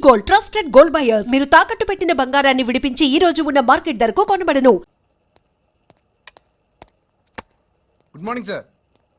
Gold, trusted gold buyers. మీరు తాకట్టు పెట్టిన బంగారాన్ని విడిపించి ఈ రోజు ఉన్న మార్కెట్ ధరకు కొనబడను. గుడ్ మార్నింగ్ సార్,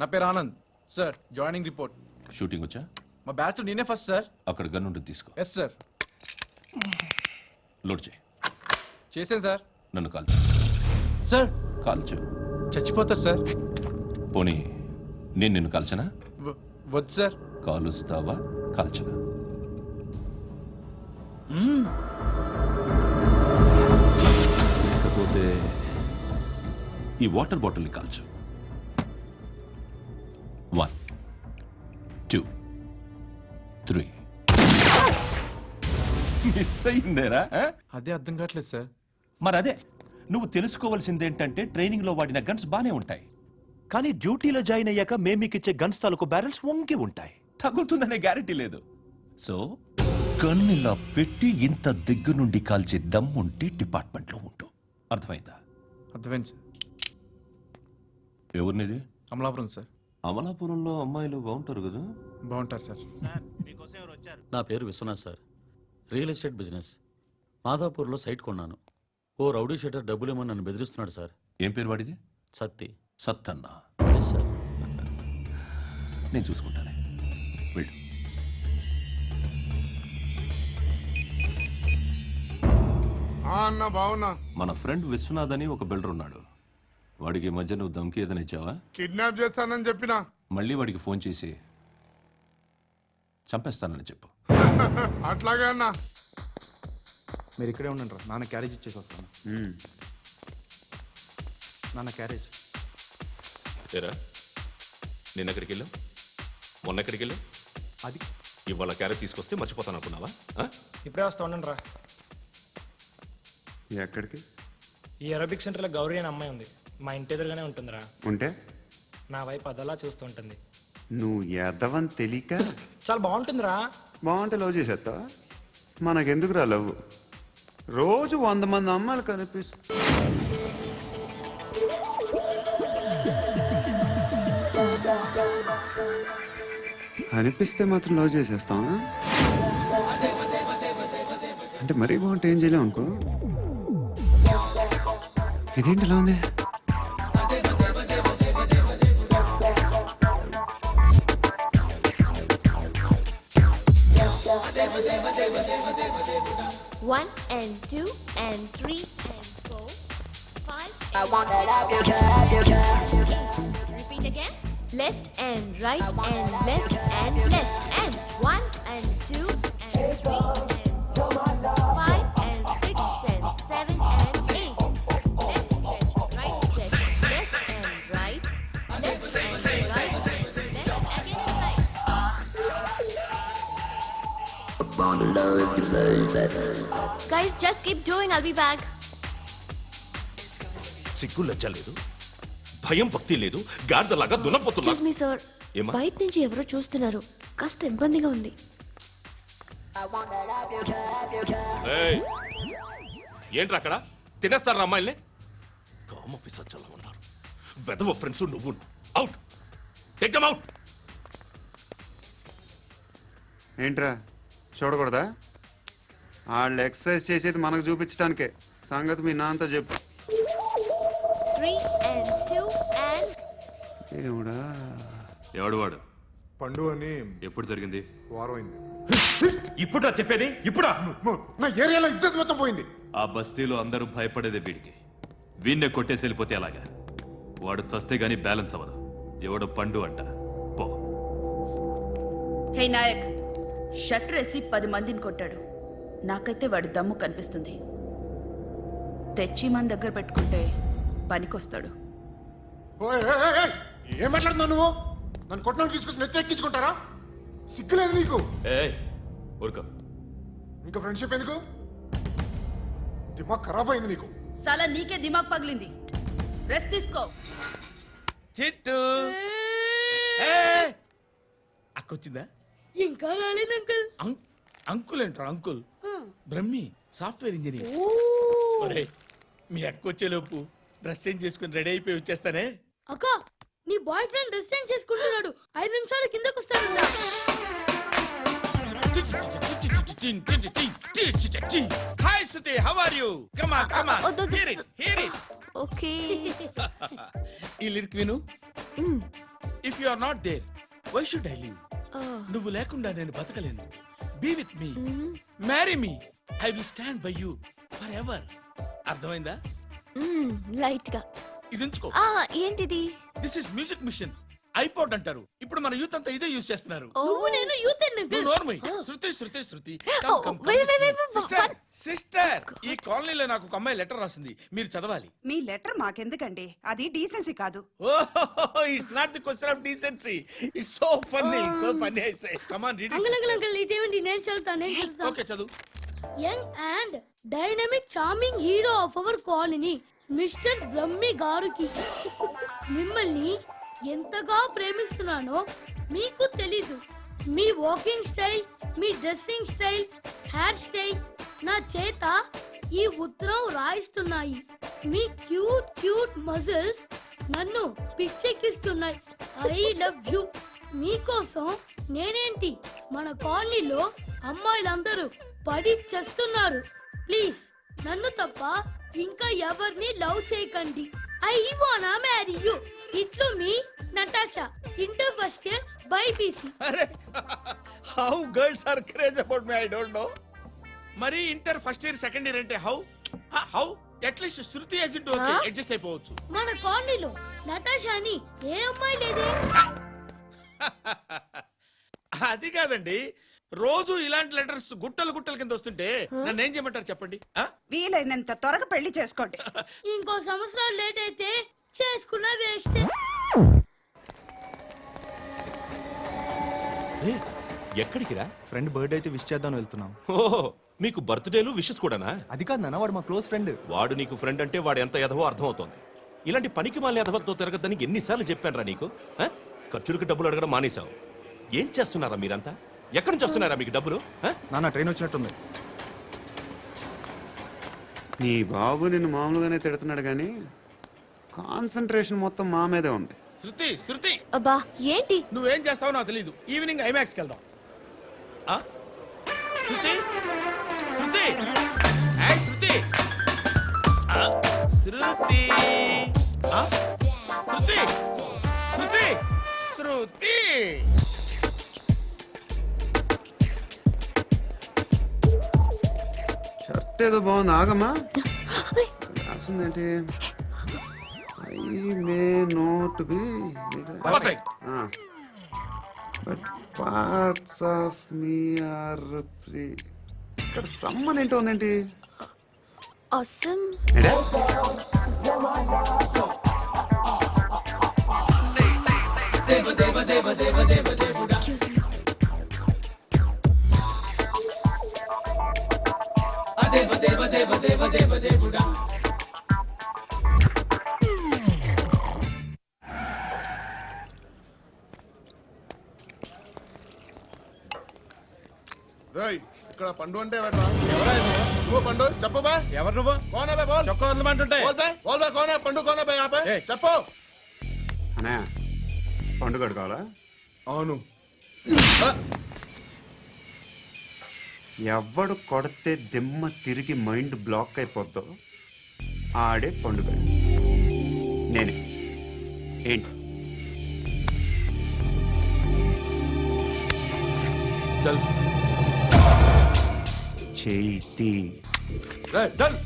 నా పేరు Anand sir. Joining report. Shooting వచ్చా? మా బ్యాచ్ నేనే ఫస్ట్ సార్. అక్కడ గన్ ఉంటుంది, తీసుకో. Yes sir. లోడ్ చేయి. చేశాను సార్. నన్ను కాల్చు. సార్ కాల్చు. చచ్చిపోతారు సార్. పోనీ నేను నిన్ను కాల్చనా? వద్దు సార్. కాలుస్తావా కాల్చనా? లేకపోతే ఈ వాటర్ బాటిల్ని కాల్చు. 1 2 3. మిస్ అయిందేరా? అదే అర్థం కావట్లేదు సార్. మరి అదే నువ్వు తెలుసుకోవాల్సిందేంటంటే ట్రైనింగ్లో వాడిన గన్స్ బానే ఉంటాయి, కానీ డ్యూటీలో జాయిన్ అయ్యాక మేమీకిచ్చే గన్స్ తాలూకు బ్యారెల్స్ వంగి ఉంటాయి. తగులుతుందనే గ్యారెంటీ లేదు. సో గన్ ఇలా పెట్టి ఇంత దగ్గర నుండి కాల్చే దమ్ముంటే డిపార్ట్మెంట్లో ఉంటూ. అర్థమైందా? అర్థమైంది సార్. ఎవరినిది? అమలాపురం సార్. అమలాపురంలో అమ్మాయిలు బాగుంటారు కదా? బాగుంటారు సార్. నా పేరు Viswanath sir. Real estate business. మాదాపూర్లో సైట్ కొన్నాను. ఓ రౌడీ షీటర్ డబ్బులేమో నన్ను బెదిరిస్తున్నాడు సార్. ఏం పేరు వాడిది? సత్తి. సత్తన్న. Yes sir. నేను చూసుకుంటానే, వెళ్ళు. అన్న బావున్నా. మన ఫ్రెండ్ విశ్వనాథ్ అని ఒక బిల్డర్ ఉన్నాడు. వాడికి ఈ మధ్య నువ్వు దమ్కి ఏదైనా ఇచ్చావా? కిడ్నాప్ చేస్తానని చెప్పినా. మళ్ళీ వాడికి ఫోన్ చేసి చంపేస్తానని చెప్పు. అట్లాగే అన్న. మీరు ఇక్కడే ఉండండి రా, నాన్న క్యారేజ్ ఇచ్చేసి వస్తాను. నాన్న క్యారేజ్. ఏరా, నిన్న ఎక్కడికి వెళ్ళావు? మొన్న ఎక్కడికి వెళ్ళావు? అది ఇవాళ క్యారెట్ తీసుకొస్తే మర్చిపోతాను అనుకున్నావా? ఇప్పుడే వస్తా ఉండండి రా. ఎక్కడికి? ఈ అరబిక్ సెంటర్లో గౌరీ అనే అమ్మాయి ఉంది. మా ఇంటి ఎదురుగానే ఉంటుందిరా. ఉంటే నా వైపు అదలా చూస్తూ ఉంటుంది. నువ్వు ఎదవని తెలియక చాలా బాగుంటుందిరా. బాగుంటే లవ్ చేసేస్తావా? మనకెందుకురా లవ్? రోజు 100 మంది అమ్మాయిలు కనిపిస్తే మాత్రం లవ్ చేసేస్తాం. అంటే మరీ బాగుంటే ఏం చేయలేం అనుకో. ఇదేంటి ఇలా ఉంది? One and two and three and four, five. I want that up your cap. Repeat again. Left and right and left and left and one and two and three and four, five and six and seven and eight. Left stretch, right stretch, left and right, left and right and left again and right. Guys, just keep doing. I'll be back. సిగ్గు లజ్జ లేదు, భయం భక్తి లేదు, గాడిదలాగా దున్నపోతున్నా. Excuse me, sir. ఏమ్మా? బయట నుంచి ఎవరో చూస్తున్నారు. కాస్త ఇబ్బందిగా ఉంది. ఏయ్, ఏంట్రా అక్కడ? తినేస్తారా అమ్మాయిల్ని? కామ పిశాచాలా ఉన్నారు. వెదవ ఫ్రెండ్స్ నువ్వు. Out, take them out. ఏంట్రా చూడకూడదా? వాళ్ళు ఎక్సర్సైజ్ చేసేది మనకు చూపించడానికే. సంగతి మీ నాన్నతో చెప్పు. 3 and 2 and ఏమిడా? ఎవడు వాడు? పండు అని. ఎప్పుడు జరిగింది? వారం అయింది. ఇప్పుడా చెప్పేది? ఇప్పుడా? నా ఏరియాలో ఇజ్జత్ మొత్తం పోయింది. ఆ బస్తీలో అందరూ భయపడేదే వీడికి. వీణ్ణే కొట్టేసి వెళ్ళిపోతే అలాగా. వాడు చస్తే గానీ బ్యాలెన్స్ అవ్వదు. ఎవడో పండు అంట. పో. హే నాయక్, షట్టర్ వేసి 10 మందిని కొట్టాడు. నాకైతే వాడి దమ్ము కనిపిస్తుంది. తెచ్చి మన దగ్గర పెట్టుకుంటే పనికొస్తాడు. ఏం మాట్లాడుతున్నావు నువ్వు? నన్ను కొట్టడానికి తీసుకొచ్చి నెత్తి ఎక్కించుకుంటారా? సిగ్గులేదు నీకు? ఊరుకో. ఇంకా ఫ్రెండ్షిప్ ఎందుకు? దిమాగ్ ఖరాబ్ అయింది నీకు. సాలా నీకే దిమాగ్ పగిలింది. రెస్ట్ తీసుకో. చిట్టు అక్కొచ్చిందా? ఇంకా రాలేదు అంకుల్. అంకుల్ ఏంట్రా? Uncle Brahmi, software engineer. మీ అక్కొచ్చేలోపు డ్రెస్ చేంజ్ చేసుకుని రెడీ అయిపోయి వచ్చేస్తానే. అక్క, నీ బాయ్ ఫ్రెండ్ డ్రెస్ చేంజ్ చేసుకుంటున్నాడు. 5 నిమిషాలు కిందకు వస్తాడు. Hi Suthi, how are you? Come on, come on. వద్దు, వద్దు. Hear it, hear it. Okay. ఈ లిరిక్ విను. If you are not there, why should I live? నువ్వు లేకుండా నేను బతకలేను. Be with me, marry me, I will stand by you for ever. అర్థమైందా? Light గా. ఇది ఉంచుకో. ఏంటిది? This is music machine. IPod అంటారు. ఇప్పుడు మన యూత్ అంతా ఇదే యూజ్ చేస్తున్నారు. నువ్వు నేను యూత్ నువ్వు నోర్మై. శృతి, శృతి, శృతి. One. సిస్టర్, ఈ కాలనీలో నాకు ఒక అమ్మాయి లెటర్ రాసింది, మీరు చదవాలి. మీ లెటర్ మాకెందుకండి, అది డీసెన్సీ కాదు. Oh, it's not the question of decency. It's so funny, so funny. I say come on, read it. ఇదేమిటి? నేను చదువుతాను. ఓకే, చదువు. Young and dynamic charming hero of our colony mister Brahmi గారికి మిమ్మల్ని ఎంతగా ప్రేమిస్తున్నానో మీకు తెలీదు. మీ వాకింగ్ స్టైల్, మీ డ్రెస్సింగ్ స్టైల్, హెయిర్ స్టైల్ నా చేత ఈ ఉత్తరం రాయిస్తున్నాయి. మీ క్యూట్ క్యూట్ మజిల్స్ నన్ను పిచ్చెక్కిస్తున్నాయి. I love you. మీకోసం నేనేంటి, మన కాలనీలో అమ్మాయిలందరూ పడి చేస్తున్నారు. ప్లీజ్ నన్ను తప్ప ఇంకా ఎవరిని లవ్ చేయకండి. ఐ వానా మ్యారీ యూ. ఇట్లు మీ Natasha, inter first year BiPC. అరే, how girls are craze about me, I don't know. మరి inter first year second year అంటే how? How at least Shruti agent okay, adjust అయిపోవచ్చు. మన కాలనీలో నటాషా అని ఏ అమ్మాయి లేదే. అది కాదండి, రోజు ఇలాంటి లెటర్స్ గుట్టలు గుట్టల కింద వస్తుంటే నన్ను ఏం చేయమంటారు చెప్పండి? వీలైనంత త్వరగా పెళ్లి చేసుకోండి. ఇంకో సంవత్సరాలు లేట్ అయితే చేసుకున్న వేస్ట్. ఎక్కడికి రా? ఫ్రెండ్ బర్త్డే అయితే విష్ చేద్దాం వెళ్తున్నాం. ఓహో, మీకు బర్త్డేలు విషెస్ కూడానా? అది కాదు నాన్న, వాడు మా క్లోజ్ ఫ్రెండ్. వాడు నీకు ఫ్రెండ్ అంటే వాడు ఎంత ఎదవో అర్థమవుతోంది. ఇలాంటి పనికి మాలిన ఎదవలతో తిరగద్దని ఎన్నిసార్లు చెప్పానురా నీకు? ఆ? ఖర్చులకు డబ్బులు అడగడం మానేశావు. ఏం చేస్తున్నారా మీరంతా? ఎక్కడి నుంచి వస్తున్నారా మీకు డబ్బులు? నాన్న ట్రైన్ వచ్చినట్టుంది. నీ బాబు నిన్ను మామూలుగానే తిడుతున్నాడు కానీ కాన్సన్ట్రేషన్ మొత్తం మా మీదే ఉంది. శృతి, శృతి, అబ్బా ఏంటి? నువ్వేం చేస్తావో నాకు తెలీదు. ఈవినింగ్ ఐమాక్స్కి వెళ్దాం. శృతి, శృతి, ఏయ్ శృతి, శృతి, శృతి, శృతి, శృతి. షర్ట్ ఏదో బాగుంది, ఆగమ్మా. రాసిందేంటి? I may not be perfect. But parts of me are free. ఇక్కడ సమ్మన్ ఏంటో ఉందేంటి? Awesome. ఏంటే? Excuse me. రేయ్, ఇక్కడ పండు అంటే ఎవరా? నువ్వు పండు చెప్పు బా. ఎవరు నువ్వు? కోనా బే బోల్. చొక్కా వదలమంటుంటే బోల్ బే, బోల్ బే, కోనా పండు, కోనా బే ఆపే. ఏయ్. చెప్పు. అనే పండుగ కావాలా? అవును. ఎవడు కొడితే దిమ్మ తిరిగి మైండ్ బ్లాక్ అయిపోద్దో ఆడే పండుగ. నేనే. ఏంటి? చల్ చేతి. చల్ చల్.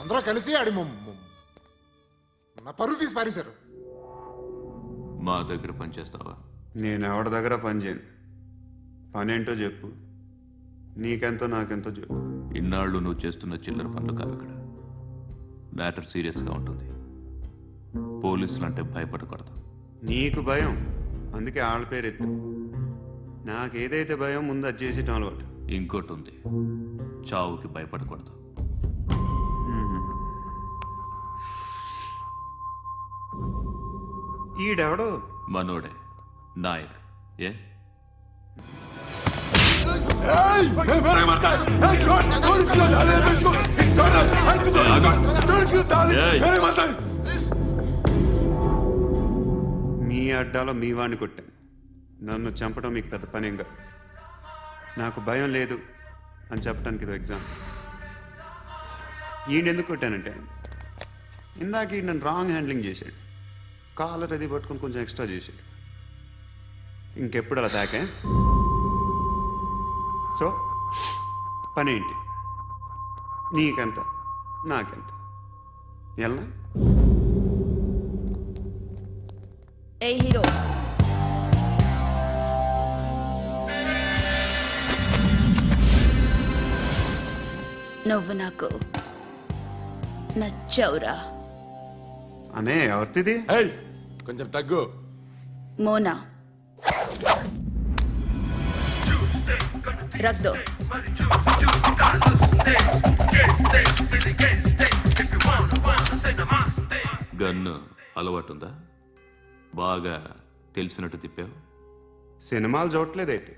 అందరూ కలిసి ఆడి నా పరువు తీసి పారేశారు. మా దగ్గర పనిచేస్తావా? నేను ఎవరి దగ్గర పని చేయను. పని ఏంటో చెప్పు. నీకెంతో నాకెంతో చెప్పు. ఇన్నాళ్ళు నువ్వు చేస్తున్న చిల్లర పనులు కావు ఇక్కడ. మ్యాటర్ సీరియస్గా ఉంటుంది. పోలీసులు అంటే భయపడకూడదు. నీకు భయం, అందుకే ఆళ్ళ పేరు ఎత్తు. నాకేదైతే భయం ముందు అది చేసేటం అలవాటు. ఇంకోటి ఉంది, చావుకి భయపడకూడదు. ఈడెవడో మనోడే నాయక్. ఏ ఏయ్! మీ అడ్డాలో మీ వాడిని కొట్టాను. నన్ను చంపడం మీకు పెద్ద పనేం కాదు. నాకు భయం లేదు అని చెప్పడానికి ఇది ఎగ్జామ్. ఈయన ఎందుకు కొట్టానంటే ఇందాక ఈయన నన్ను రాంగ్ హ్యాండ్లింగ్ చేశాడు. కాలర్ అది పట్టుకొని కొంచెం ఎక్స్ట్రా చేశాడు. ఇంకెప్పుడు అలా తాకే. సో పనేంటి? నీకెంత నాకెంత ఎలా? ఏ హీరో, నువ్వు నాకు నచ్చవురా. అనే ఎవరిది? కొంచెం తగ్గు. మోనా రక్ దో. గన్ను అలవాటుందా? బాగా తెలిసినట్టు తిప్పావు. సినిమాలు చూడట్లేదేంటి?